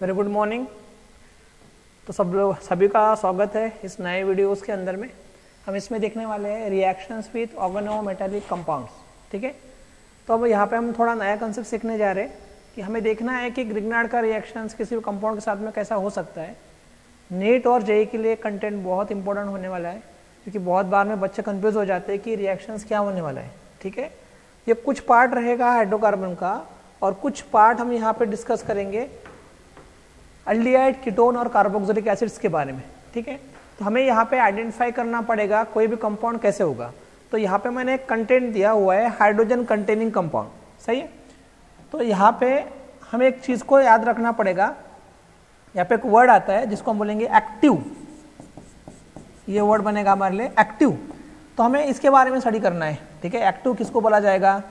Very good morning. तो सभी का स्वागत है इस नए वीडियोस के अंदर में। हम इसमें देखने वाले हैं रिएक्शंस विथ ऑर्गेनोमेटालिक कंपाउंड्स। ठीक है, तो अब यहाँ पे हम थोड़ा नया कंसेप्ट सीखने जा रहे हैं कि हमें देखना है कि ग्रिग्नार्ड का रिएक्शंस किसी भी कंपाउंड के साथ में कैसा हो सकता है। नीट और जेईई के लिए कंटेंट बहुत इंपॉर्टेंट होने वाला है, क्योंकि बहुत बार में बच्चे कंफ्यूज हो जाते हैं कि रिएक्शंस क्या होने वाला है। ठीक है, ये कुछ पार्ट रहेगा हाइड्रोकार्बन का और कुछ पार्ट हम यहाँ पे डिस्कस करेंगे अल्डिहाइड, कीटोन और कार्बोक्सिलिक एसिड्स के बारे में। ठीक है, तो हमें यहाँ पे आइडेंटिफाई करना पड़ेगा कोई भी कंपाउंड कैसे होगा। तो यहाँ पे मैंने कंटेंट दिया हुआ है हाइड्रोजन कंटेनिंग कंपाउंड। सही है, तो यहाँ पे हमें एक चीज को याद रखना पड़ेगा। यहाँ पे एक वर्ड आता है जिसको हम बोलेंगे एक्टिव। ये वर्ड बनेगा हमारे लिए एक्टिव। तो हमें इसके बारे में स्टडी करना है। ठीक है, एक्टिव किसको बोला जाएगा,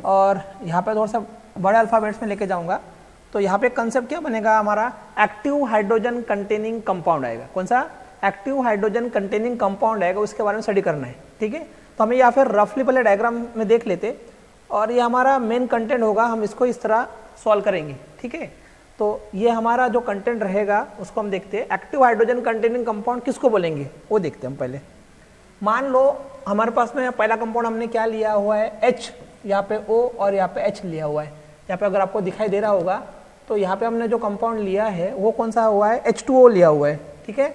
और यहाँ पे थोड़ा सा बड़े अल्फाबेट्स में लेके जाऊंगा। तो यहाँ पे कंसेप्ट क्या बनेगा हमारा, एक्टिव हाइड्रोजन कंटेनिंग कंपाउंड आएगा। कौन सा, एक्टिव हाइड्रोजन कंटेनिंग कंपाउंड आएगा, उसके बारे में स्टडी करना है। ठीक है, तो हमें या फिर रफली पहले डायग्राम में देख लेते और ये हमारा मेन कंटेंट होगा, हम इसको इस तरह सॉल्व करेंगे। ठीक है, तो ये हमारा जो कंटेंट रहेगा उसको हम देखते हैं। एक्टिव हाइड्रोजन कंटेनिंग कंपाउंड किसको बोलेंगे वो देखते हैं हम पहले। मान लो हमारे पास में पहला कंपाउंड हमने क्या लिया हुआ है, H, यहाँ पे O और यहाँ पे H लिया हुआ है। यहाँ पे अगर आपको दिखाई दे रहा होगा तो यहाँ पे हमने जो कंपाउंड लिया है वो कौन सा हुआ है, H2O लिया हुआ है। ठीक है,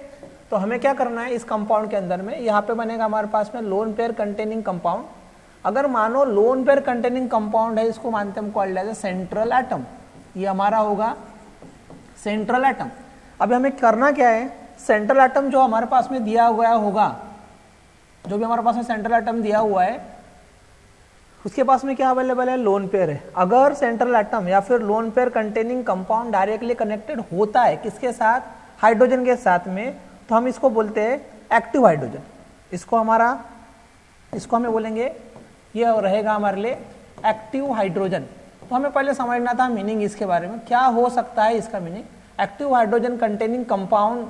तो हमें क्या करना है इस कंपाउंड के अंदर में, यहाँ पे बनेगा हमारे पास में लोन पेयर कंटेनिंग कंपाउंड। अगर मानो लोन पेयर कंटेनिंग कंपाउंड है, इसको मानते हैं हम कॉल्ड एज सेंट्रल एटम। ये हमारा होगा सेंट्रल एटम। अभी हमें करना क्या है, सेंट्रल एटम जो हमारे पास में दिया हुआ होगा, जो भी हमारे पास में सेंट्रल एटम दिया हुआ है उसके पास में क्या अवेलेबल है, लोन पेयर है। अगर सेंट्रल एटम या फिर lone pair containing compound directly connected होता है किसके साथ, हाइड्रोजन के साथ में, तो हम इसको बोलते हैं एक्टिव हाइड्रोजन। इसको हमें बोलेंगे, ये रहेगा हमारे लिए एक्टिव हाइड्रोजन। तो हमें पहले समझना था मीनिंग इसके बारे में, क्या हो सकता है इसका meaning, active hydrogen containing compound.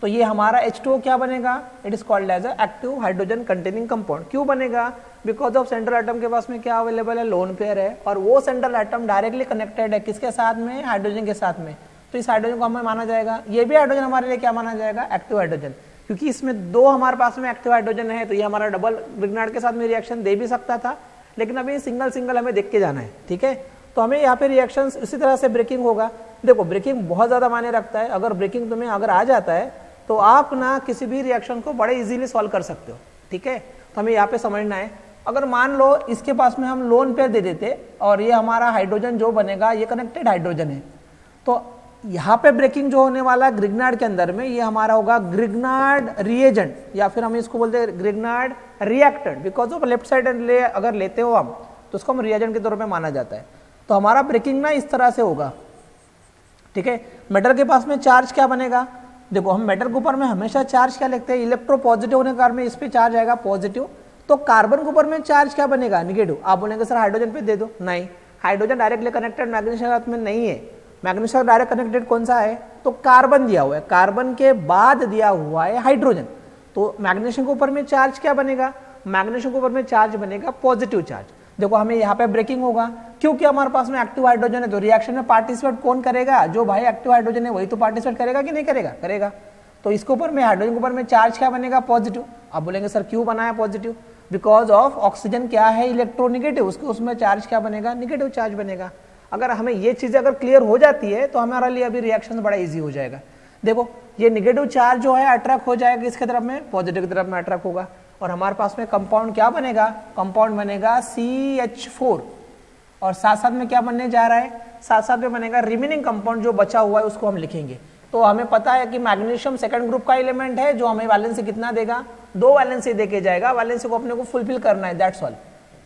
तो ये हमारा H2O क्या बनेगा, it is called as active hydrogen containing compound. क्यों बनेगा, बिकॉज ऑफ सेंट्रल एटम के पास में क्या अवेलेबल है, लोन पेयर है, और वो सेंट्रल एटम डायरेक्टली कनेक्टेड है किसके साथ में, हाइड्रोजन के साथ में। तो इस हाइड्रोजन को हमें माना जाएगा, ये भी हाइड्रोजन हमारे लिए क्या माना जाएगा, एक्टिव हाइड्रोजन। क्योंकि इसमें दो हमारे पास में एक्टिव हाइड्रोजन है, तो ये हमारा डबल ग्रिग्नार्ड के साथ में रिएक्शन दे भी सकता था, लेकिन अभी सिंगल सिंगल हमें देख के जाना है। ठीक है, तो हमें यहाँ पे रिएक्शन इसी तरह से ब्रेकिंग होगा। देखो ब्रेकिंग बहुत ज्यादा मायने रखता है। अगर ब्रेकिंग तुम्हें अगर आ जाता है तो आप ना किसी भी रिएक्शन को बड़े इजीली सॉल्व कर सकते हो। ठीक है, तो हमें यहाँ पे समझना है, अगर मान लो इसके पास में हम लोन पेयर दे देते और ये हमारा हाइड्रोजन जो बनेगा ये कनेक्टेड हाइड्रोजन है, तो यहाँ पे ब्रेकिंग जो होने वाला ग्रिग्नार्ड के अंदर में ये हमारा होगा ग्रिग्नार्ड रिएजेंट, या फिर हम इसको बोलते हैं Grignard reactant. Because of left side अगर लेते हो हम तो उसको हम रिएजेंट के तौर पर माना जाता है। तो हमारा ब्रेकिंग ना इस तरह से होगा। ठीक है, मेटल के पास में चार्ज क्या बनेगा, देखो हम मेटल के ऊपर में हमेशा चार्ज क्या लिखते हैं, इलेक्ट्रो पॉजिटिव होने के कारण में इस पे चार्ज आएगा पॉजिटिव। तो कार्बन के ऊपर में चार्ज क्या बनेगा, निगेटिव। आप बोलेंगे सर हाइड्रोजन पे दे दो, नहीं, हाइड्रोजन डायरेक्टली कनेक्टेड मैग्नीशियम के साथ में नहीं है। मैग्नीशियम डायरेक्ट कनेक्टेड कौन सा है, तो कार्बन दिया हुआ है, कार्बन के बाद दिया हुआ है हाइड्रोजन। तो मैग्नीशियम के ऊपर में चार्ज क्या बनेगा, मैग्नीशियम के ऊपर में चार्ज बनेगा पॉजिटिव चार्ज। देखो हमें यहाँ पे ब्रेकिंग होगा क्योंकि हमारे पास में एक्टिव हाइड्रोजन है। तो रिएक्शन में पार्टिसिपेट कौन करेगा, जो भाई एक्टिव हाइड्रोजन है वही तो पार्टिसिपेट करेगा कि नहीं करेगा, करेगा। तो इसके ऊपर में हाइड्रोजन के ऊपर में चार्ज क्या बनेगा, पॉजिटिव। आप बोलेंगे सर क्यों बनाया पॉजिटिव, बिकॉज ऑफ ऑक्सीजन क्या है, इलेक्ट्रोनिगेटिव, उसके उसमें चार्ज क्या बनेगा, निगेटिव चार्ज बनेगा। अगर हमें ये चीजें अगर क्लियर हो जाती है तो हमारे लिए अभी रिएक्शन बड़ा ईजी हो जाएगा। देखो ये निगेटिव चार्ज जो है अट्रैक्ट हो जाएगा इसके तरफ में, पॉजिटिव की तरफ में अट्रैक्ट होगा, और हमारे पास में कंपाउंड क्या बनेगा, कंपाउंड बनेगा CH4। और साथ साथ में क्या बनने जा रहा है, साथ साथ में बनेगा रिमेनिंग कंपाउंड जो बचा हुआ है उसको हम लिखेंगे। तो हमें पता है कि मैग्नीशियम सेकंड ग्रुप का एलिमेंट है जो हमें वैलेंसी कितना देगा, 2 वैलेंसी देके जाएगा। वैलेंसी को अपने को फुलफिल करना है, दैट्स ऑल।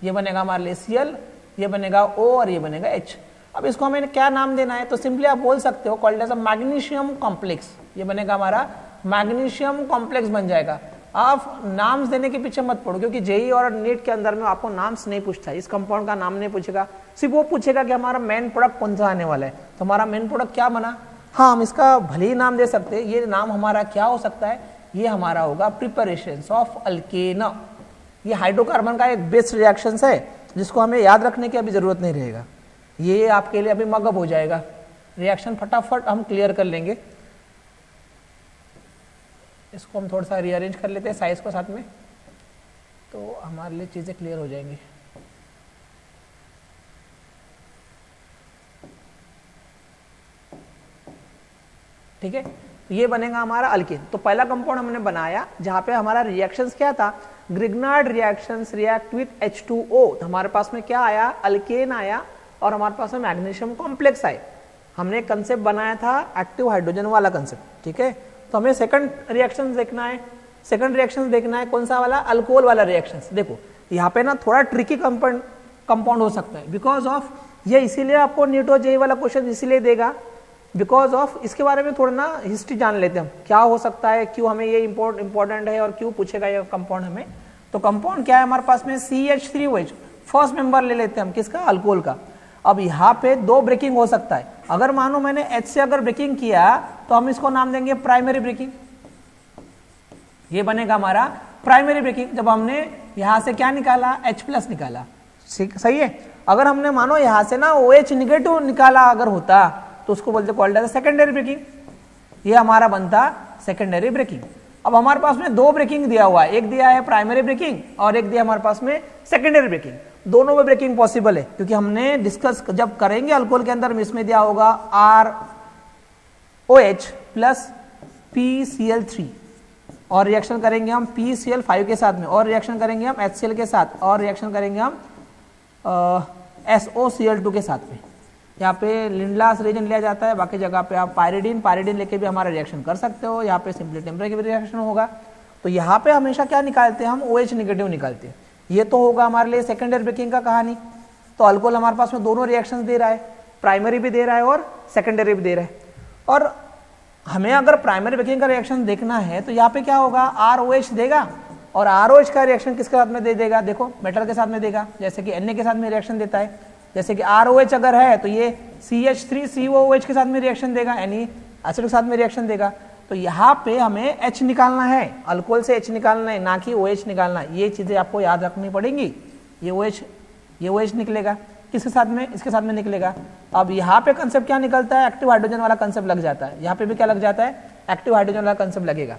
ये बनेगा हमारे लिए Cl, ये बनेगा O और ये बनेगा H। अब इसको हमें क्या नाम देना है, तो सिंपली आप बोल सकते हो called as a magnesium complex. ये बनेगा हमारा मैग्नीशियम कॉम्प्लेक्स बन जाएगा। आप नाम्स देने के पीछे मत पड़ो, क्योंकि जेईई और नीट के अंदर में आपको नाम्स नहीं पूछता, इस कंपाउंड का नाम नहीं पूछेगा, सिर्फ वो पूछेगा कि हमारा मेन प्रोडक्ट कौन सा आने वाला है। तो हमारा मेन प्रोडक्ट क्या बना, हाँ हम इसका भले ही नाम दे सकते हैं। ये नाम हमारा क्या हो सकता है, ये हमारा होगा प्रिपरेशंस ऑफ अल्केन। ये हाइड्रोकार्बन का एक बेस्ट रिएक्शन है जिसको हमें याद रखने की अभी जरूरत नहीं रहेगा, ये आपके लिए अभी मगअप हो जाएगा। रिएक्शन फटाफट हम क्लियर कर लेंगे। इसको हम थोड़ा सा रीअरेंज कर लेते हैं साइज को साथ में, तो हमारे लिए चीज़ें क्लियर हो जाएंगी। ठीक है, तो ये बनेगा हमारा अल्केन। तो पहला कंपाउंड हमने बनाया जहां पे हमारा रिएक्शंस क्या था, Grignard reactions react with H2O। तो हमारे पास में क्या आया, अल्केन आया और हमारे पास में मैग्नीशियम कॉम्प्लेक्स आए। हमने कंसेप्ट बनाया था एक्टिव हाइड्रोजन वाला कंसेप्ट। ठीक है, तो हमें सेकंड रिएक्शन देखना है। सेकंड रिएक्शन देखना है कौन सा वाला, अल्कोहल वाला रिएक्शंस। देखो यहाँ पे ना थोड़ा ट्रिकी कंपाउंड हो सकता है, बिकॉज ऑफ ये इसीलिए आपको नीटो जेई वाला क्वेश्चन इसीलिए देगा, बिकॉज ऑफ इसके बारे में थोड़ा ना हिस्ट्री जान लेते हैं हम, क्या हो सकता है, क्यों हमें ये इंपॉर्टेंट है और क्यों पूछेगा ये कंपाउंड हमें। तो कंपाउंड क्या है हमारे पास में, CH3OH। फर्स्ट मेंबर ले लेते हैं हम किसका, अल्कोहल का। अब यहाँ पे दो ब्रेकिंग हो सकता है। अगर मानो मैंने H से अगर ब्रेकिंग किया तो हम इसको नाम देंगे प्राइमरी ब्रेकिंग। ये बनेगा हमारा प्राइमरी ब्रेकिंग। जब हमने यहां से क्या निकाला, H+ निकाला, सही है। अगर हमने मानो यहां से ना OH निगेटिव निकाला अगर होता तो उसको बोलते कॉल्ड एज सेकेंडरी ब्रेकिंग। ये हमारा बनता सेकेंडरी ब्रेकिंग। अब हमारे पास में दो ब्रेकिंग दिया हुआ है, एक दिया है प्राइमरी ब्रेकिंग और एक दिया हमारे पास में सेकेंडरी ब्रेकिंग। दोनों में ब्रेकिंग पॉसिबल है, क्योंकि हमने डिस्कस जब करेंगे अल्कोहल के अंदर इसमें दिया होगा ROH प्लस PCl3 और रिएक्शन करेंगे हम PCl5 के साथ में, और रिएक्शन करेंगे हम HCl के साथ, और रिएक्शन करेंगे हम SOCl2 के साथ में। यहाँ पे लिंडलास रीजन लिया जाता है, बाकी जगह पे आप पायरिडीन लेके भी हमारा रिएक्शन कर सकते हो। यहाँ पे सिंपली टेम्परेचर रिएक्शन होगा। तो यहाँ पे हमेशा क्या निकालते हैं हम, OH निगेटिव निकालते हैं। ये तो होगा हमारे लिए सेकेंडरी ब्रेकिंग का कहानी। तो अल्कोहल हमारे पास में दोनों रिएक्शंस दे रहा है, प्राइमरी भी दे रहा है और सेकेंडरी भी दे रहा है। और हमें अगर प्राइमरी ब्रेकिंग का रिएक्शन देखना है तो यहाँ पे क्या होगा, ROH देगा, और ROH का रिएक्शन किसके साथ में दे देगा, देखो मेटल के साथ में देगा, जैसे कि Na के साथ में रिएक्शन देता है। जैसे कि ROH अगर है तो ये CH3COOH के साथ में रिएक्शन देगा, यानी एसिड के साथ में रिएक्शन देगा। तो यहाँ पे हमें H निकालना है, अल्कोहल से H निकालना है, ना कि OH निकालना है। ये चीजें आपको याद रखनी पड़ेंगी। ये OH निकलेगा किसके साथ में, इसके साथ में निकलेगा। अब यहाँ पे कंसेप्ट क्या निकलता है, एक्टिव हाइड्रोजन वाला कंसेप्ट लग जाता है। यहाँ पे भी क्या लग जाता है, एक्टिव हाइड्रोजन वाला कंसेप्ट लगेगा।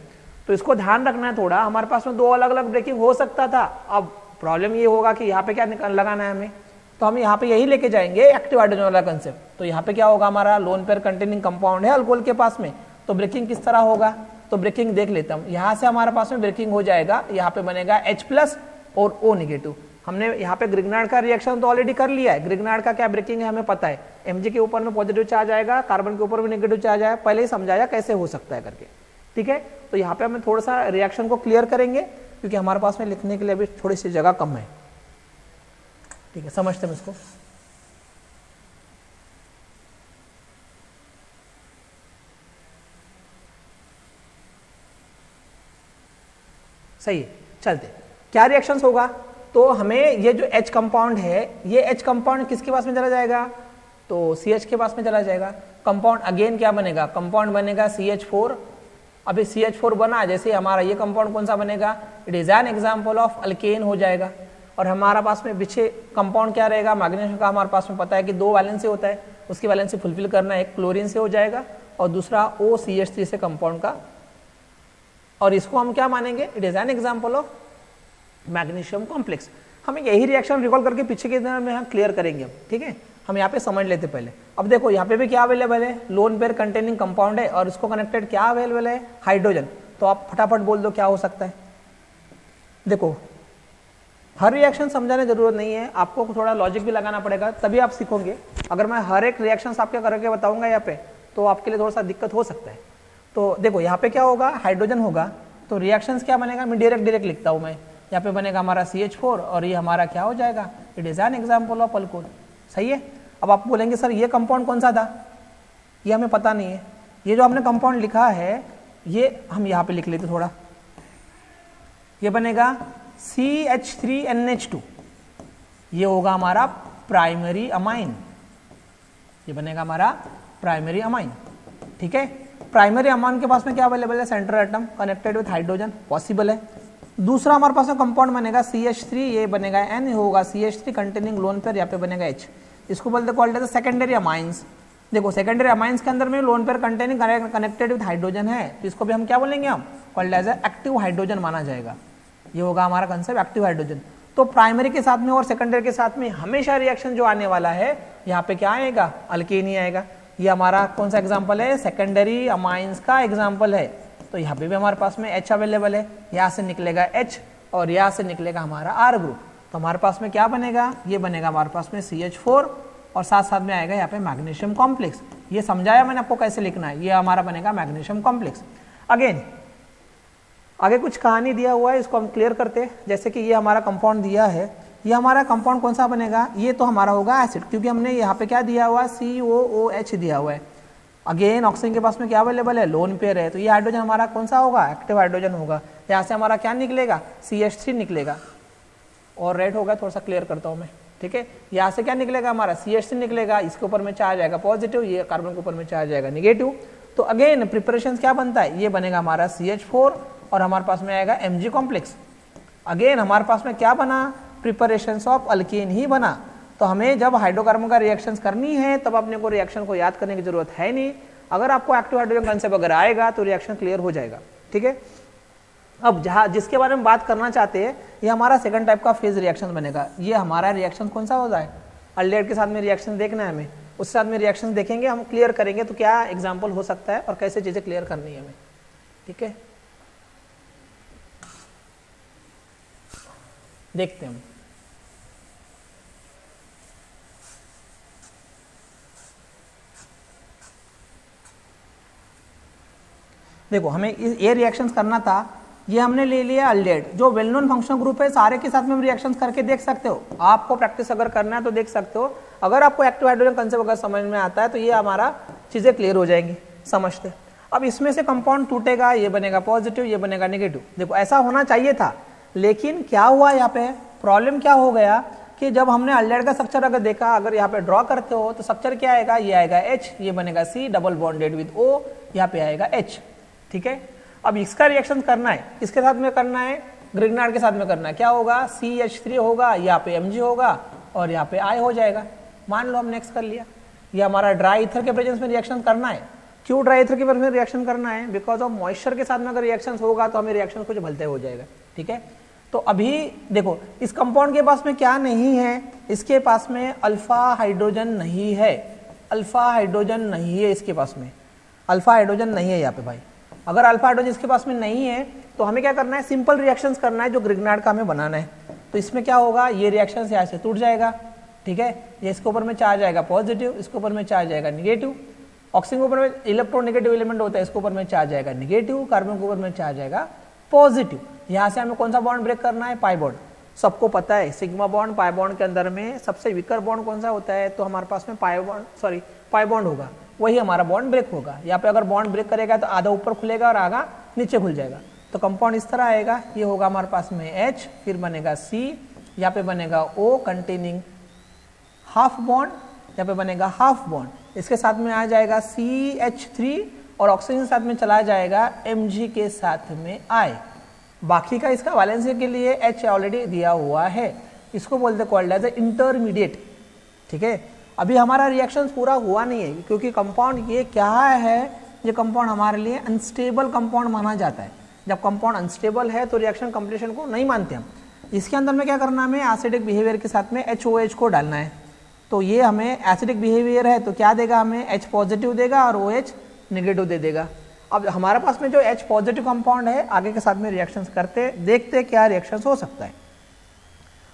तो इसको ध्यान रखना है थोड़ा। हमारे पास में दो अलग अलग ब्रेकिंग हो सकता था। अब प्रॉब्लम ये होगा कि यहाँ पे क्या लगाना है हमें, तो हम यहाँ पे यही लेके जाएंगे एक्टिव हाइड्रोजन वाला कंसेप्ट। तो यहाँ पे क्या होगा, हमारा लोन पेयर कंटेनिंग कंपाउंड है अल्कोहल के पास में, तो ब्रेकिंग किस तरह होगा, तो ब्रेकिंग देख लेता हूँ। यहाँ से हमारे पास में ब्रेकिंग हो जाएगा, यहाँ पे बनेगा H+ और O निगेटिव। हमने यहाँ पे ग्रिग्नार्ड का रिएक्शन तो ऑलरेडी कर लिया है। ग्रिग्नार्ड का क्या ब्रेकिंग है हमें पता है, Mg के ऊपर में पॉजिटिव चार्ज आएगा, कार्बन के ऊपर भी नेगेटिव चार्ज आएगा, पहले ही समझाया कैसे हो सकता है करके। ठीक है, तो यहाँ पे हमें थोड़ा सा रिएक्शन को क्लियर करेंगे, क्योंकि हमारे पास में लिखने के लिए अभी थोड़ी सी जगह कम है। ठीक है, समझते हैं इसको। सही है, चलते क्या रिएक्शंस होगा। तो हमें ये जो H कंपाउंड है, ये H कंपाउंड किसके पास में चला जाएगा, तो CH के पास में चला जाएगा। कंपाउंड अगेन क्या बनेगा, कंपाउंड बनेगा CH4। अभी CH4 बना, जैसे हमारा ये कंपाउंड कौन सा बनेगा, it is an example of alkane हो जाएगा। और हमारा पास में पीछे कंपाउंड क्या रहेगा, मैग्नीशियम का हमारे पास में पता है कि 2 वैलेंसी होता है, उसकी वैलेंसी फुलफिल करना, एक क्लोरीन से हो जाएगा और दूसरा OCH3 से कंपाउंड का। और इसको हम क्या मानेंगे, it is an example of magnesium complex. हमें यही रिएक्शन रिकॉल करके पीछे के दिन में हम क्लियर करेंगे। ठीक है, हम यहाँ पे समझ लेते पहले। अब देखो यहाँ पे भी क्या अवेलेबल है, लोन पेयर कंटेनिंग कंपाउंड है और इसको कनेक्टेड क्या अवेलेबल है, हाइड्रोजन। तो आप फटाफट बोल दो क्या हो सकता है। देखो हर रिएक्शन समझाने जरूरत नहीं है, आपको थोड़ा लॉजिक भी लगाना पड़ेगा, तभी आप सीखोगे। अगर मैं हर एक रिएक्शन आपके करके बताऊंगा यहाँ पे, तो आपके लिए थोड़ा सा दिक्कत हो सकता है। तो देखो यहाँ पे क्या होगा, हाइड्रोजन होगा, तो रिएक्शंस क्या बनेगा, मैं डायरेक्ट लिखता हूँ मैं। यहाँ पे बनेगा हमारा CH4 और ये हमारा क्या हो जाएगा, it is an example of alcohol. सही है। अब आप बोलेंगे सर ये कंपाउंड कौन सा था, ये हमें पता नहीं है। ये जो हमने कंपाउंड लिखा है ये हम यहाँ पे लिख लेते थोड़ा, ये बनेगा CH3NH2, ये होगा हमारा प्राइमरी अमाइन, ये बनेगा हमारा प्राइमरी अमाइन। ठीक है, प्राइमरी अमाइन के पास में क्या अवेलेबल है, central atom connected with hydrogen, possible है। दूसरा हमारे पास में कंपाउंड बनेगा CH3, ये बनेगा N होगा CH3 कंटेनिंग लोन पेयर, यहाँ पे बनेगा H। इसको बोलते कॉल्ड एज सेकेंडरी अमाइंस। देखो सेकेंडरी अमाइंस के अंदर में lone pair containing connected with hydrogen है, तो इसको भी हम क्या बोलेंगे, हम कॉल्ड एज एक्टिव हाइड्रोजन माना जाएगा। ये होगा हमारा कंसेप्ट एक्टिव हाइड्रोजन। तो प्राइमरी के साथ में और सेकेंडरी के साथ में हमेशा रिएक्शन जो आने वाला है यहाँ पे क्या आएगा, अल्केन ही आएगा। ये हमारा कौन सा एग्जाम्पल है, सेकेंडरी अमाइंस का एग्जाम्पल है। तो यहाँ पे भी हमारे पास में H अवेलेबल है, यहाँ से निकलेगा H और यहाँ से निकलेगा हमारा R ग्रुप। तो हमारे पास में क्या बनेगा, ये बनेगा हमारे पास में CH4 और साथ साथ में आएगा यहाँ पे मैग्नीशियम कॉम्प्लेक्स। ये समझाया मैंने आपको कैसे लिखना है, ये हमारा बनेगा मैग्नीशियम कॉम्प्लेक्स। अगेन आगे कुछ कहानी दिया हुआ है, इसको हम क्लियर करते हैं। जैसे कि ये हमारा कंपाउंड दिया है, ये हमारा कंपाउंड कौन सा बनेगा, ये तो हमारा होगा एसिड, क्योंकि हमने यहाँ पे क्या दिया हुआ है, COOH दिया हुआ है। अगेन ऑक्सीजन के पास में क्या अवेलेबल है, लोन पेयर है, तो ये हाइड्रोजन हमारा कौन सा होगा, एक्टिव हाइड्रोजन होगा। यहाँ से हमारा क्या निकलेगा, CH3 निकलेगा। और रेड होगा, थोड़ा सा क्लियर करता हूँ मैं, ठीक है। यहाँ से क्या निकलेगा हमारा, CH3 निकलेगा, इसके ऊपर में चार्ज आएगा पॉजिटिव, ये कार्बन के ऊपर में चार्ज आएगा निगेटिव। तो अगेन प्रिपरेशन क्या बनता है, ये बनेगा हमारा CH4 और हमारे पास में आएगा Mg कॉम्प्लेक्स। अगेन हमारे पास में क्या बना, प्रिपरेशंस ऑफ अल्केन ही बना। तो हमें जब हाइड्रोकार्बन का रिएक्शंस करनी है तब अपने को रिएक्शन को याद करने की जरूरत है नहीं। अगर आपको एक्टिव हाइड्रोजन कंसेप्ट अगर आएगा तो रिएक्शन क्लियर हो जाएगा, ठीक है। अब जहाँ जिसके बारे में बात करना चाहते हैं, ये हमारा सेकंड टाइप का फेज रिएक्शन बनेगा। ये हमारा रिएक्शन कौन सा होता है, अल्डेहाइड के साथ में रिएक्शन देखना है हमें, उस साथ में रिएक्शन देखेंगे, हम क्लियर करेंगे तो क्या एग्जाम्पल हो सकता है और कैसे चीजें क्लियर करनी है हमें, ठीक है। देखते हैं हम। देखो हमें ये रिएक्शंस करना था, ये हमने ले लिया अल्डेहाइड, जो वेल नोन फंक्शनल ग्रुप है, सारे के साथ में रिएक्शंस करके देख सकते हो। आपको प्रैक्टिस अगर करना है तो देख सकते हो। अगर आपको एक्टिव हाइड्रोजन कंसेप्ट अगर समझ में आता है तो ये हमारा चीजें क्लियर हो जाएंगी, समझते। अब इसमें से कंपाउंड टूटेगा, ये बनेगा पॉजिटिव, ये बनेगा नेगेटिव। देखो ऐसा होना चाहिए था, लेकिन क्या हुआ यहाँ पे, प्रॉब्लम क्या हो गया कि जब हमने अल्डेहाइड का स्ट्रक्चर अगर देखा, अगर यहाँ पे ड्रॉ करते हो तो स्ट्रक्चर क्या आएगा, ये आएगा H, ये बनेगा C double bonded with O, यहाँ पे आएगा H, ठीक है। अब इसका रिएक्शन करना है, किसके साथ में करना है, ग्रिग्नार्ड के साथ में करना है। क्या होगा, CH3 होगा, यहाँ पे Mg होगा और यहाँ पे I हो जाएगा। मान लो हम नेक्स्ट कर लिया, ये हमारा ड्राई ईथर के प्रेजेंस में रिएक्शन करना है। क्यों ड्राई ईथर के प्रेजेंस में रिएक्शन करना है, बिकॉज ऑफ मॉइस्चर के साथ में अगर रिएक्शन होगा तो हमें रिएक्शन कुछ भलते हो जाएगा, ठीक है। तो अभी देखो इस कंपाउंड के पास में क्या नहीं है, इसके पास में अल्फा हाइड्रोजन नहीं है, अल्फा हाइड्रोजन नहीं है इसके पास में, अल्फा हाइड्रोजन नहीं है यहाँ पे भाई। अगर अल्फा हाइड्रोजन इसके पास में नहीं है तो हमें क्या करना है, सिंपल रिएक्शंस करना है जो ग्रिग्नार्ड का हमें बनाना है। तो इसमें क्या होगा, ये रिएक्शन यहाँ से टूट जाएगा, ठीक है। ये इसके ऊपर में चार्ज आएगा पॉजिटिव, इसके ऊपर में चार्ज आएगा निगेटिव। ऑक्सीजन के ऊपर में इलेक्ट्रोनेगेटिव एलिमेंट होता है, इसके ऊपर में चार्ज आएगा निगेटिव, कार्बन के ऊपर में चार्ज आएगा पॉजिटिव। यहाँ से हमें कौन सा बॉन्ड ब्रेक करना है, पाई बॉन्ड। सबको पता है सिग्मा बॉन्ड पाई बॉन्ड के अंदर में सबसे वीकर बॉन्ड कौन सा होता है, तो हमारे पास में पाई बॉन्ड होगा, वही हमारा बॉन्ड ब्रेक होगा। यहाँ पे अगर बॉन्ड ब्रेक करेगा तो आधा ऊपर खुलेगा और आधा नीचे खुल जाएगा। तो कंपाउंड इस तरह आएगा, ये होगा हमारे पास में H, फिर बनेगा C, यहाँ पे बनेगा O कंटेनिंग हाफ बॉन्ड, यहाँ पे बनेगा हाफ बॉन्ड, इसके साथ में आ जाएगा CH3 और ऑक्सीजन साथ में चला जाएगा Mg के साथ में I। बाकी का इसका वैलेंसी के लिए H ऑलरेडी दिया हुआ है, इसको बोलते कॉल्ड एज इंटरमीडिएट, ठीक है। अभी हमारा रिएक्शन पूरा हुआ नहीं है, क्योंकि कंपाउंड ये क्या है, ये कंपाउंड हमारे लिए अनस्टेबल कंपाउंड माना जाता है। जब कंपाउंड अनस्टेबल है तो रिएक्शन कंप्लीशन को नहीं मानते हम। इसके अंदर में क्या करना है, हमें एसिडिक बिहेवियर के साथ में HOH को डालना है। तो ये हमें एसिडिक बिहेवियर है तो क्या देगा, हमें H पॉजिटिव देगा और OH निगेटिव दे देगा। अब हमारे पास में जो H पॉजिटिव कंपाउंड है, आगे के साथ में रिएक्शंस करते देखते क्या रिएक्शंस हो सकता है।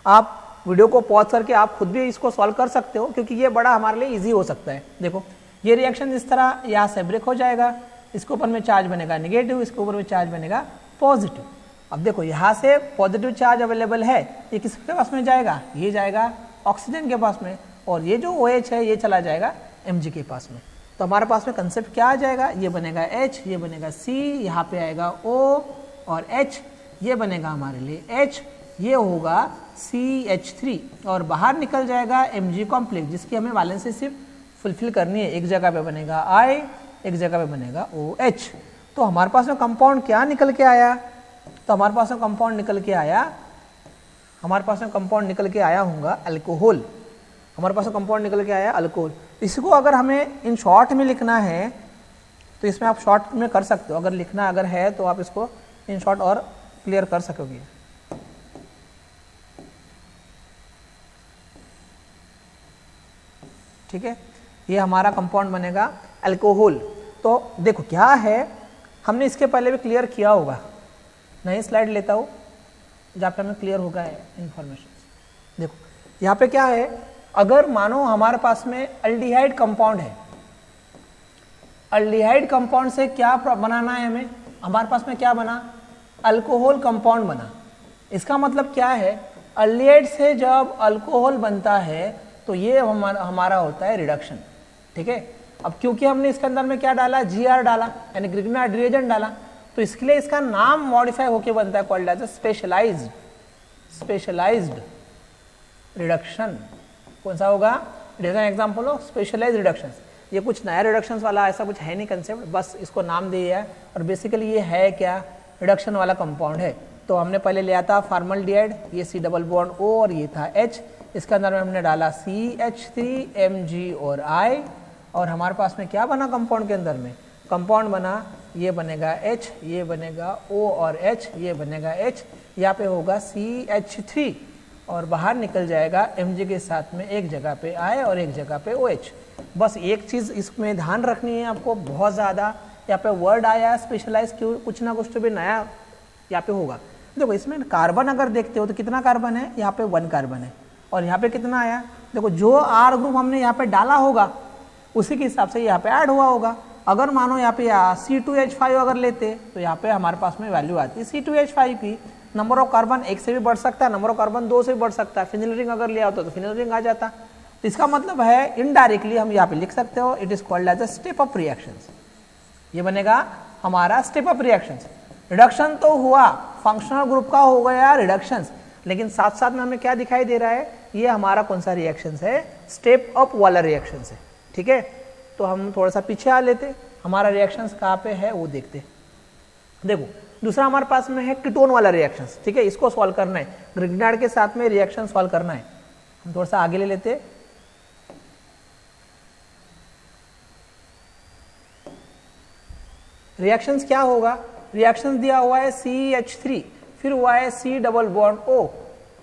आप वीडियो को पॉज करके आप खुद भी इसको सॉल्व कर सकते हो, क्योंकि ये बड़ा हमारे लिए इजी हो सकता है। देखो ये रिएक्शन इस तरह यहाँ से ब्रेक हो जाएगा, इसके ऊपर में चार्ज बनेगा निगेटिव, इसके ऊपर में चार्ज बनेगा पॉजिटिव। अब देखो यहाँ से पॉजिटिव चार्ज अवेलेबल है, ये किसके पास में जाएगा, ये जाएगा ऑक्सीजन के पास में, और ये जो OH है ये चला जाएगा Mg के पास में। तो हमारे पास में कंसेप्ट क्या आ जाएगा, ये बनेगा H, ये बनेगा C, यहाँ पे आएगा O और H, ये बनेगा हमारे लिए H, ये होगा CH3 और बाहर निकल जाएगा Mg कॉम्प्लेक्स, जिसकी हमें वैलेंसी सिर्फ फुलफिल करनी है। एक जगह पे बनेगा I, एक जगह पे बनेगा OH। तो हमारे पास में कंपाउंड क्या निकल के आया, तो हमारे पास में कंपाउंड निकल के आया, हमारे पास में कंपाउंड निकल के आया होगा अल्कोहल, हमारे पास में कंपाउंड निकल के आया अल्कोहल। इसको अगर हमें इन शॉर्ट में लिखना है तो इसमें आप शॉर्ट में कर सकते हो, अगर लिखना अगर है तो आप इसको इन शॉर्ट और क्लियर कर सकोगे। ठीक है, ये हमारा कंपाउंड बनेगा अल्कोहल। तो देखो क्या है, हमने इसके पहले भी क्लियर किया होगा, नई स्लाइड लेता हूँ जहाँ पे हमें क्लियर होगा इंफॉर्मेशन। देखो यहाँ पे क्या है, अगर मानो हमारे पास में अल्डिहाइड कंपाउंड है, अल्डिहाइड कंपाउंड से क्या बनाना है हमें, हमारे पास में क्या बना, अल्कोहल कंपाउंड बना। इसका मतलब क्या है, अल्डिहाइड से जब अल्कोहल बनता है तो ये हमारा होता है रिडक्शन। ठीक है, अब क्योंकि हमने इसके अंदर में क्या डाला, GR डाला, यानी ग्रिग्नार्ड रिएजेंट डाला, तो इसके लिए इसका नाम मॉडिफाई होके बनता है कॉल्ड एज स्पेशलाइज्ड रिडक्शन। कौन सा होगा, it is an example of specialised reductions. ये कुछ नया रिडक्शंस वाला ऐसा कुछ है नहीं कंसेप्ट, बस इसको नाम दिया है और बेसिकली ये है क्या, रिडक्शन वाला कंपाउंड है। तो हमने पहले लिया था फॉर्मल्डिहाइड, ये C डबल बॉन्ड O और ये था H, इसके अंदर में हमने डाला CH3 Mg और I, और हमारे पास में क्या बना कंपाउंड के अंदर में, कंपाउंड बना, ये बनेगा H, ये बनेगा O और H, ये बनेगा H, यहाँ पे होगा CH3 और बाहर निकल जाएगा Mg के साथ में एक जगह पे I और एक जगह पे OH। बस एक चीज़ इसमें ध्यान रखनी है आपको बहुत ज़्यादा, यहाँ पे वर्ड आया स्पेशलाइज, क्यों, कुछ ना कुछ तो भी नया यहाँ पे होगा। देखो इसमें कार्बन अगर देखते हो तो कितना कार्बन है, यहाँ पे 1 कार्बन है, और यहाँ पे कितना आया, देखो जो R ग्रुप हमने यहाँ पे डाला होगा उसी के हिसाब से यहाँ पे ऐड हुआ होगा। अगर मानो यहाँ पे C2H5 अगर लेते तो यहाँ पे हमारे पास में वैल्यू आती है C2H5 की, नंबर ऑफ कार्बन 1 से भी बढ़ सकता है, नंबर ऑफ कार्बन 2 से भी बढ़ सकता है, फिनल रिंग अगर लिया होता तो फिनल रिंग आ जाता। तो इसका मतलब है इनडायरेक्टली हम यहाँ पे लिख सकते हो, it is called as a step up reactions. ये बनेगा हमारा स्टेप अप रिएक्शंस। रिडक्शन तो हुआ, फंक्शनल ग्रुप का हो गया रिडक्शंस, लेकिन साथ साथ में हमें क्या दिखाई दे रहा है, ये हमारा कौन सा रिएक्शंस है, स्टेप अप वाला रिएक्शंस है। ठीक है, तो हम थोड़ा सा पीछे आ लेते, हमारा रिएक्शंस कहाँ पे है वो देखते। देखो दूसरा हमारे पास में है कीटोन वाला रिएक्शंस। ठीक है, इसको सॉल्व करना है, ग्रिग्नार्ड के साथ में रिएक्शन सॉल्व करना है। हम थोड़ा सा आगे ले लेते, रिएक्शंस क्या होगा, रिएक्शंस दिया हुआ है CH3, फिर हुआ है C डबल बॉन्ड O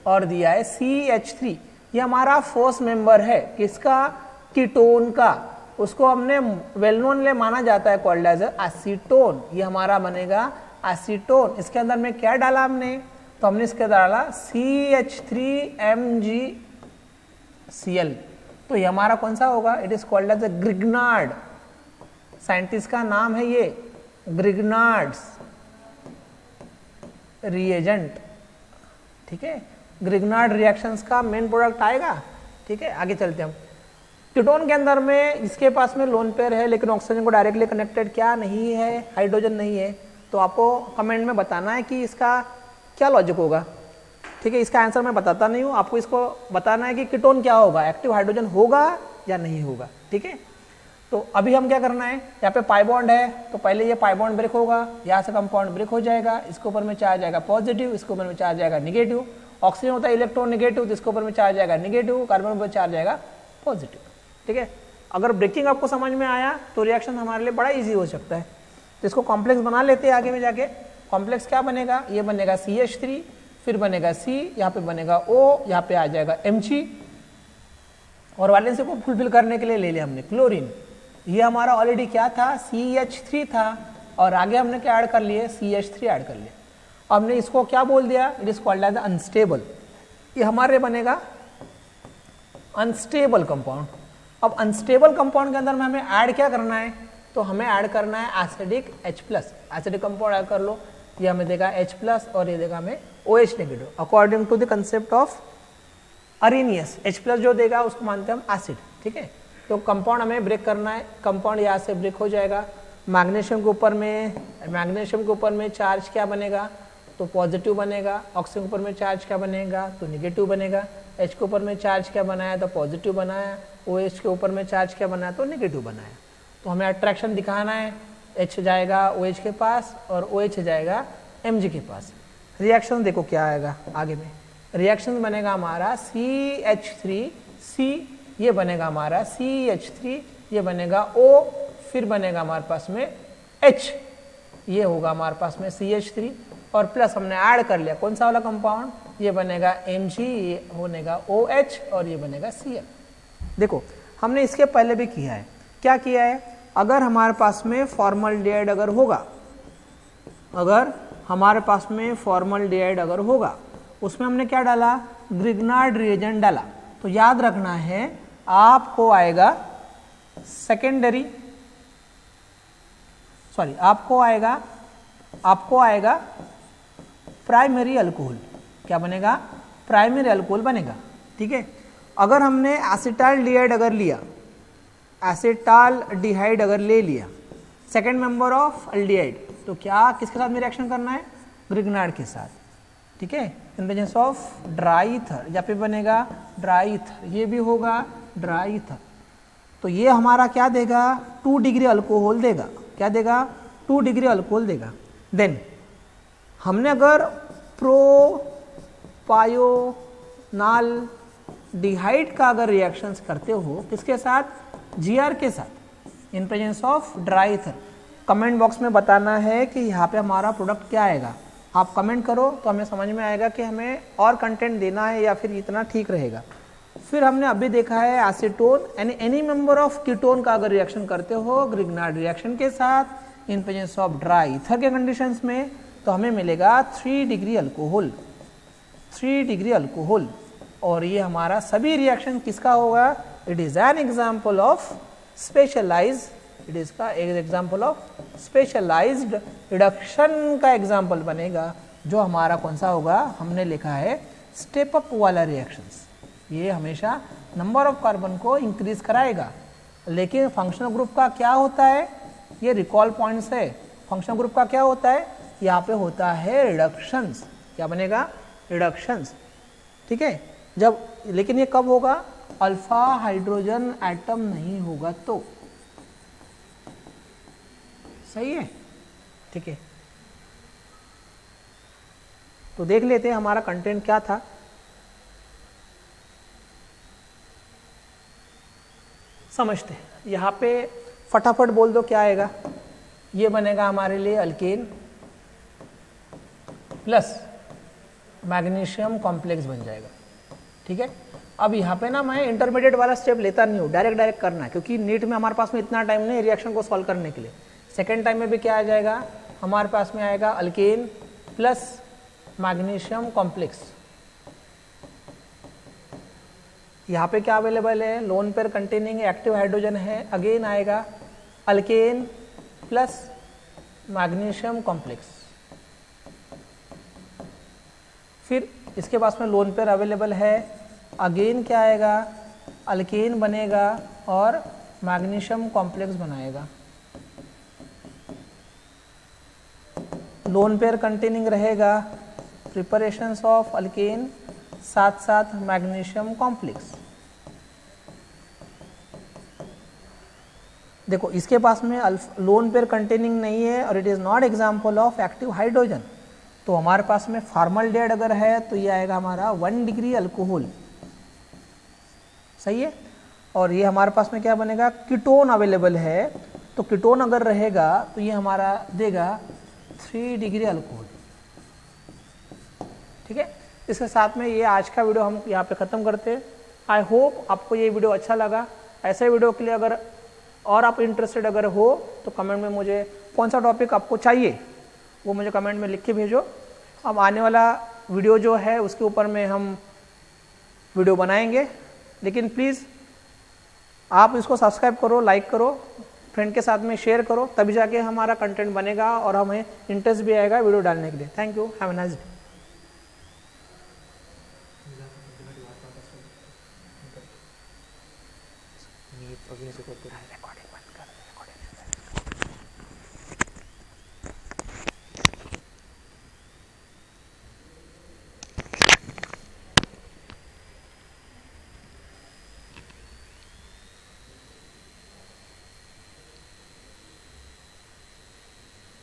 और दिया है CH3। ये हमारा फोर्स मेंबर है किसका, कीटोन का, उसको हमने वेल नोन ले माना जाता है कॉल्ड एज एसीटोन। ये हमारा बनेगा एसीटोन। इसके अंदर में क्या डाला हमने, तो हमने इसके अंदर डाला CH3MgCl। तो ये हमारा कौन सा होगा, it is called as Grignard, scientist का नाम है ये ग्रिग्नार्ड्स रिएजेंट। ठीक है, ग्रिग्नार्ड रिएक्शंस का मेन प्रोडक्ट आएगा। ठीक है, आगे चलते हम। कीटोन के अंदर में इसके पास में लोन पेयर है, लेकिन ऑक्सीजन को डायरेक्टली कनेक्टेड क्या नहीं है, हाइड्रोजन नहीं है। तो आपको कमेंट में बताना है कि इसका क्या लॉजिक होगा। ठीक है, इसका आंसर मैं बताता नहीं हूँ, आपको इसको बताना है कि कीटोन क्या होगा, एक्टिव हाइड्रोजन होगा या नहीं होगा। ठीक है, तो अभी हम क्या करना है, यहाँ पे पाई बॉन्ड है तो पहले ये पाई बॉन्ड ब्रेक होगा, यहाँ से कंपाउंड ब्रेक हो जाएगा, इसके ऊपर में चार्ज आएगा पॉजिटिव, इसके ऊपर में चार्ज आएगा निगेटिव। ऑक्सीजन होता है इलेक्ट्रॉन नेगेटिव, तो इसके ऊपर में चार्ज आएगा निगेटिव, कार्बन पर चार्ज आएगा पॉजिटिव। ठीक है, अगर ब्रेकिंग आपको समझ में आया तो रिएक्शन हमारे लिए बड़ा ईजी हो सकता है। तो इसको कॉम्प्लेक्स बना लेते हैं आगे में जाके। कॉम्प्लेक्स क्या बनेगा, ये बनेगा CH3, फिर बनेगा C, यहाँ पे बनेगा O, यहाँ पे आ जाएगा Mg, और वैलेंसी को फुलफिल करने के लिए ले लिया हमने क्लोरीन। ये हमारा ऑलरेडी क्या था, CH3 था, और आगे हमने क्या ऐड कर लिए, CH3 ऐड कर लिया। हमने इसको क्या बोल दिया, it is called as unstable. ये हमारे बनेगा अनस्टेबल कंपाउंड। अब अनस्टेबल कंपाउंड के अंदर में हमें ऐड क्या करना है, तो हमें ऐड करना है acidic H+। Acidic compound add कर लो, ये हमें देगा H+ और ये देगा हमें OH negative, according to the concept of Arrhenius. H+ जो देगा उसको मानते हैं हम एसिड। ठीक है, तो कंपाउंड हमें ब्रेक करना है, कंपाउंड यहाँ से ब्रेक हो जाएगा। मैग्नीशियम के ऊपर में चार्ज क्या बनेगा, तो पॉजिटिव बनेगा। ऑक्सीजन के ऊपर में चार्ज क्या बनेगा, तो निगेटिव बनेगा। H के ऊपर में चार्ज क्या बनाया, तो पॉजिटिव बनाया। OH के ऊपर में चार्ज क्या बनाया, तो निगेटिव बनाया। तो हमें अट्रैक्शन दिखाना है, H जाएगा OH के पास और OH जाएगा Mg के पास। रिएक्शन देखो क्या आएगा आगे में, रिएक्शन बनेगा हमारा CH3C ये बनेगा हमारा CH3, ये बनेगा O, फिर बनेगा हमारे पास में H, ये होगा हमारे पास में CH3 और प्लस हमने ऐड कर लिया कौन सा वाला कंपाउंड, ये बनेगा Mg, ये बनेगा OH और ये बनेगा Cl। देखो हमने इसके पहले भी किया है, क्या किया है, अगर हमारे पास में फॉर्मल्डिहाइड अगर होगा, अगर हमारे पास में फॉर्मल्डिहाइड अगर होगा, उसमें हमने क्या डाला, ग्रिग्नार्ड रिएजेंट डाला, तो याद रखना है आपको आएगा सेकेंडरी, सॉरी आपको आएगा प्राइमरी अल्कोहल, क्या बनेगा, प्राइमरी अल्कोहल बनेगा। ठीक है, अगर हमने एसिटाल्डिहाइड अगर लिया, एसिटाल्डिहाइड अगर ले लिया सेकेंड मेंबर ऑफ अल्डिहाइड, तो क्या किसके साथ में रिएक्शन करना है, ग्रिग्नार्ड के साथ। ठीक है, in presence of dry ether, या फिर बनेगा ड्राई ईथर, ये भी होगा ड्राई ईथर, तो ये हमारा क्या देगा, 2 डिग्री अल्कोहल देगा, क्या देगा, 2 डिग्री अल्कोहल देगा। देन हमने अगर प्रोपायोनाल डिहाइड का अगर रिएक्शंस करते हो किसके साथ, जीआर के साथ, in presence of dry ether, comment box में बताना है कि यहाँ पे हमारा प्रोडक्ट क्या आएगा, आप कमेंट करो तो हमें समझ में आएगा कि हमें और कंटेंट देना है या फिर इतना ठीक रहेगा। फिर हमने अभी देखा है acetone, any member of ketone का अगर रिएक्शन करते हो ग्रिग्नार्ड रिएक्शन के साथ in presence of dry ether के कंडीशंस में, तो हमें मिलेगा 3 डिग्री अल्कोहल, 3 डिग्री अल्कोहल। और ये हमारा सभी रिएक्शन किसका होगा, it is an example of specialise, it is का एक एग्जाम्पल ऑफ स्पेशलाइज्ड रिडक्शन का एग्जाम्पल बनेगा, जो हमारा कौन सा होगा, हमने लिखा है स्टेप अप वाला रिएक्शंस, ये हमेशा नंबर ऑफ कार्बन को इंक्रीज कराएगा। लेकिन फंक्शनल ग्रुप का क्या होता है, ये रिकॉल पॉइंट्स है, फंक्शनल ग्रुप का क्या होता है, यहाँ पे होता है रिडक्शंस, क्या बनेगा, रिडक्शंस। ठीक है, जब, लेकिन ये कब होगा, अल्फा हाइड्रोजन एटम नहीं होगा तो, सही है। ठीक है, तो देख लेते हैं हमारा कंटेंट क्या था। समझते हैं, यहाँ पे फटाफट बोल दो क्या आएगा, ये बनेगा हमारे लिए अल्केन प्लस मैग्नीशियम कॉम्प्लेक्स बन जाएगा। ठीक है, अब यहाँ पे ना मैं इंटरमीडिएट वाला स्टेप लेता नहीं हूँ, डायरेक्ट करना है, क्योंकि नीट में हमारे पास में इतना टाइम नहीं रिएक्शन को सॉल्व करने के लिए। सेकेंड टाइम में भी क्या आ जाएगा, हमारे पास में आएगा अल्केन प्लस मैग्नीशियम कॉम्प्लेक्स। यहाँ पे क्या अवेलेबल है, lone pair containing active hydrogen है, अगेन आएगा अल्केन प्लस मैग्नीशियम कॉम्प्लेक्स। फिर इसके पास में लोन पेयर अवेलेबल है, अगेन क्या आएगा, अल्केन बनेगा और मैग्नीशियम कॉम्प्लेक्स बनाएगा। लोन पेयर कंटेनिंग रहेगा प्रिपरेशंस ऑफ अल्केन साथ साथ मैग्नीशियम कॉम्प्लेक्स। देखो इसके पास में लोन पेयर कंटेनिंग नहीं है और it is not example of active hydrogen, तो हमारे पास में फॉर्मल्डिहाइड अगर है तो ये आएगा हमारा 1 डिग्री अल्कोहल, सही है। और ये हमारे पास में क्या बनेगा, कीटोन अवेलेबल है, तो कीटोन अगर रहेगा तो ये हमारा देगा 3 डिग्री अल्कोहल। ठीक है, इसके साथ में ये आज का वीडियो हम यहाँ पे ख़त्म करते हैं। आई होप आपको ये वीडियो अच्छा लगा। ऐसे वीडियो के लिए अगर और आप इंटरेस्टेड अगर हो तो कमेंट में मुझे कौन सा टॉपिक आपको चाहिए वो मुझे कमेंट में लिख के भेजो। अब आने वाला वीडियो जो है उसके ऊपर में हम वीडियो बनाएंगे, लेकिन प्लीज़ आप इसको सब्सक्राइब करो, लाइक करो, फ्रेंड के साथ में शेयर करो, तभी जाके हमारा कंटेंट बनेगा और हमें इंटरेस्ट भी आएगा वीडियो डालने के लिए। Thank you, have a nice day.